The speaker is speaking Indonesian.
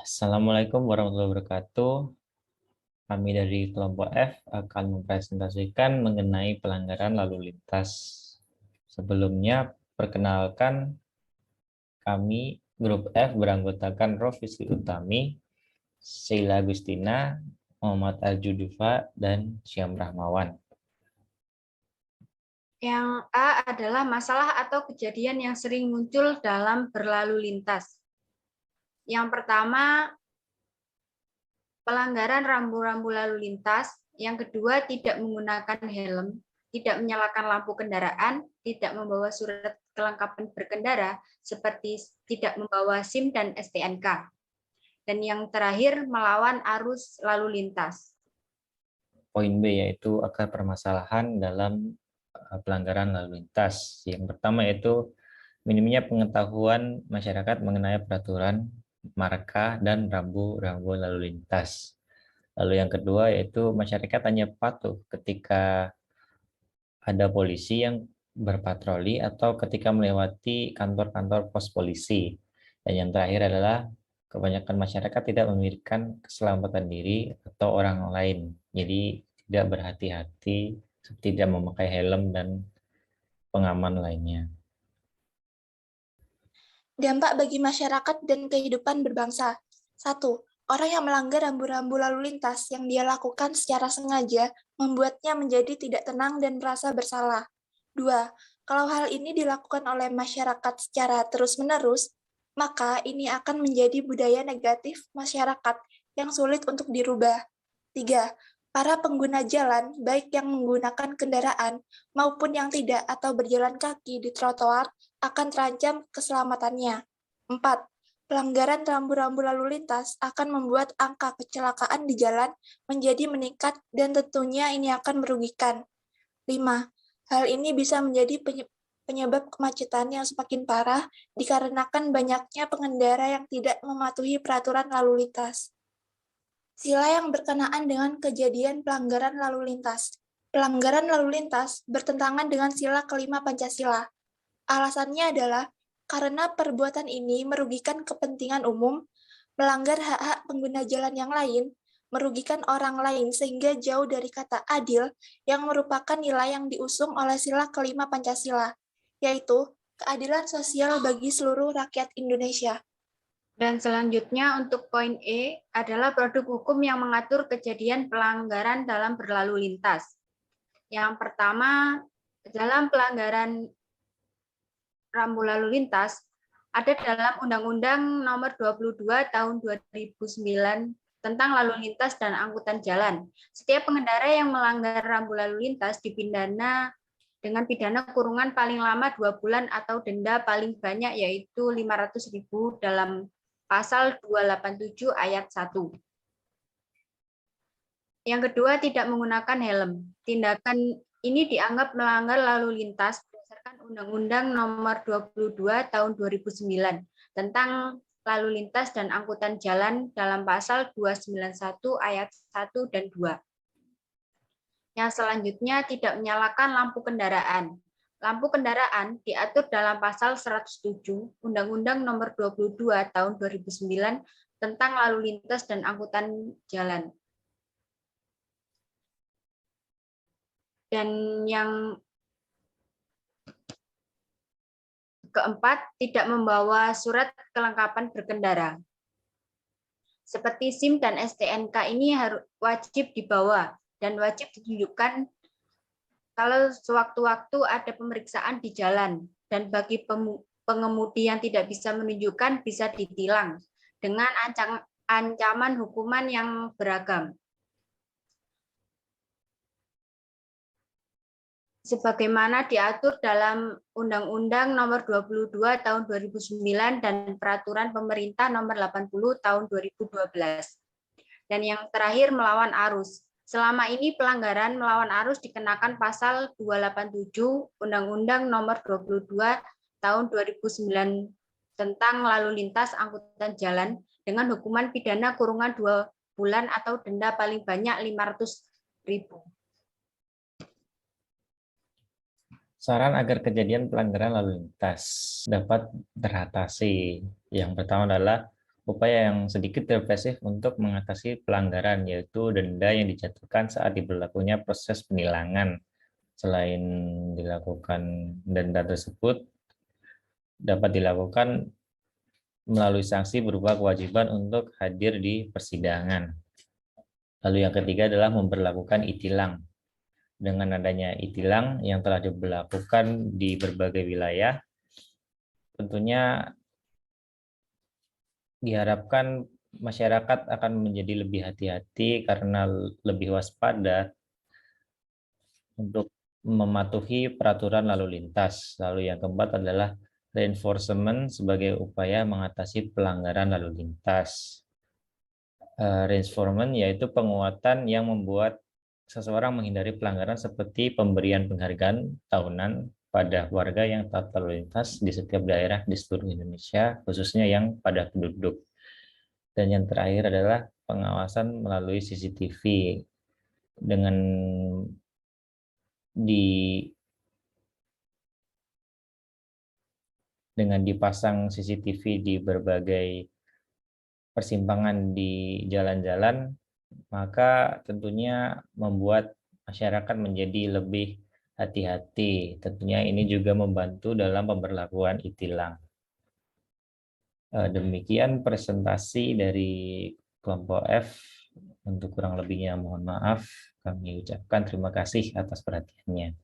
Assalamualaikum warahmatullahi wabarakatuh. Kami dari kelompok F akan mempresentasikan mengenai pelanggaran lalu lintas. Sebelumnya, perkenalkan kami grup F beranggotakan Rofisli Utami, Sheila Agustina, Muhammad Aljudifa, dan Syam Rahmawan. Yang A adalah masalah atau kejadian yang sering muncul dalam berlalu lintas. Yang pertama, pelanggaran rambu-rambu lalu lintas. Yang kedua, tidak menggunakan helm, tidak menyalakan lampu kendaraan, tidak membawa surat kelengkapan berkendara, seperti tidak membawa SIM dan STNK. Dan yang terakhir, melawan arus lalu lintas. Poin B yaitu akar permasalahan dalam pelanggaran lalu lintas. Yang pertama yaitu minimnya pengetahuan masyarakat mengenai peraturan, marka, dan rambu-rambu lalu lintas. Lalu yang kedua yaitu masyarakat hanya patuh ketika ada polisi yang berpatroli atau ketika melewati kantor-kantor pos polisi. Dan yang terakhir adalah kebanyakan masyarakat tidak memikirkan keselamatan diri atau orang lain. Jadi tidak berhati-hati, tidak memakai helm dan pengaman lainnya. Dampak bagi masyarakat dan kehidupan berbangsa. 1. Orang yang melanggar rambu-rambu lalu lintas yang dia lakukan secara sengaja membuatnya menjadi tidak tenang dan merasa bersalah. 2. Kalau hal ini dilakukan oleh masyarakat secara terus-menerus, maka ini akan menjadi budaya negatif masyarakat yang sulit untuk dirubah. 3. Para pengguna jalan, baik yang menggunakan kendaraan maupun yang tidak atau berjalan kaki di trotoar, akan terancam keselamatannya. 4. Pelanggaran rambu-rambu lalu lintas akan membuat angka kecelakaan di jalan menjadi meningkat dan tentunya ini akan merugikan. 5. Hal ini bisa menjadi penyebab kemacetan yang semakin parah dikarenakan banyaknya pengendara yang tidak mematuhi peraturan lalu lintas. Sila yang berkenaan dengan kejadian pelanggaran lalu lintas. Pelanggaran lalu lintas bertentangan dengan sila kelima Pancasila. Alasannya adalah karena perbuatan ini merugikan kepentingan umum, melanggar hak-hak pengguna jalan yang lain, merugikan orang lain sehingga jauh dari kata adil yang merupakan nilai yang diusung oleh sila kelima Pancasila, yaitu keadilan sosial bagi seluruh rakyat Indonesia. Dan selanjutnya untuk poin E adalah produk hukum yang mengatur kejadian pelanggaran dalam berlalu lintas. Yang pertama, dalam pelanggaran rambu lalu lintas ada dalam Undang-Undang Nomor 22 Tahun 2009 tentang lalu lintas dan angkutan jalan. Setiap pengendara yang melanggar rambu lalu lintas dipidana dengan pidana kurungan paling lama 2 bulan atau denda paling banyak yaitu 500.000 dalam Pasal 287 Ayat 1. Yang kedua, tidak menggunakan helm. Tindakan ini dianggap melanggar lalu lintas berdasarkan Undang-Undang Nomor 22 Tahun 2009 tentang lalu lintas dan angkutan jalan dalam Pasal 291 Ayat 1 dan 2. Yang selanjutnya, tidak menyalakan lampu kendaraan. Lampu kendaraan diatur dalam Pasal 107 Undang-Undang Nomor 22 Tahun 2009 tentang lalu lintas dan angkutan jalan. Dan yang keempat, tidak membawa surat kelengkapan berkendara. Seperti SIM dan STNK ini wajib dibawa dan wajib ditunjukkan kalau sewaktu-waktu ada pemeriksaan di jalan. Dan bagi pengemudi yang tidak bisa menunjukkan bisa ditilang dengan ancaman hukuman yang beragam. Sebagaimana diatur dalam Undang-Undang Nomor 22 Tahun 2009 dan Peraturan Pemerintah Nomor 80 Tahun 2012. Dan yang terakhir, melawan arus. Selama ini pelanggaran melawan arus dikenakan Pasal 287 Undang-Undang Nomor 22 Tahun 2009 tentang lalu lintas angkutan jalan dengan hukuman pidana kurungan 2 bulan atau denda paling banyak 500.000. Saran agar kejadian pelanggaran lalu lintas dapat teratasi. Yang pertama adalah upaya yang sedikit represif untuk mengatasi pelanggaran, yaitu denda yang dijatuhkan saat diberlakunya proses penilangan. Selain dilakukan denda tersebut, dapat dilakukan melalui sanksi berupa kewajiban untuk hadir di persidangan. Lalu yang ketiga adalah memberlakukan e-tilang. Dengan adanya e-tilang yang telah diberlakukan di berbagai wilayah, tentunya diharapkan masyarakat akan menjadi lebih hati-hati karena lebih waspada untuk mematuhi peraturan lalu lintas. Lalu yang keempat adalah reinforcement sebagai upaya mengatasi pelanggaran lalu lintas. Reinforcement yaitu penguatan yang membuat seseorang menghindari pelanggaran seperti pemberian penghargaan tahunan pada warga yang taat lalu lintas di setiap daerah di seluruh Indonesia, khususnya yang padat penduduk. Dan yang terakhir adalah pengawasan melalui CCTV dengan dipasang CCTV di berbagai persimpangan di jalan-jalan, maka tentunya membuat masyarakat menjadi lebih hati-hati. Tentunya ini juga membantu dalam pemberlakuan e-tilang. Demikian presentasi dari kelompok F. Untuk kurang lebihnya mohon maaf. Kami ucapkan terima kasih atas perhatiannya.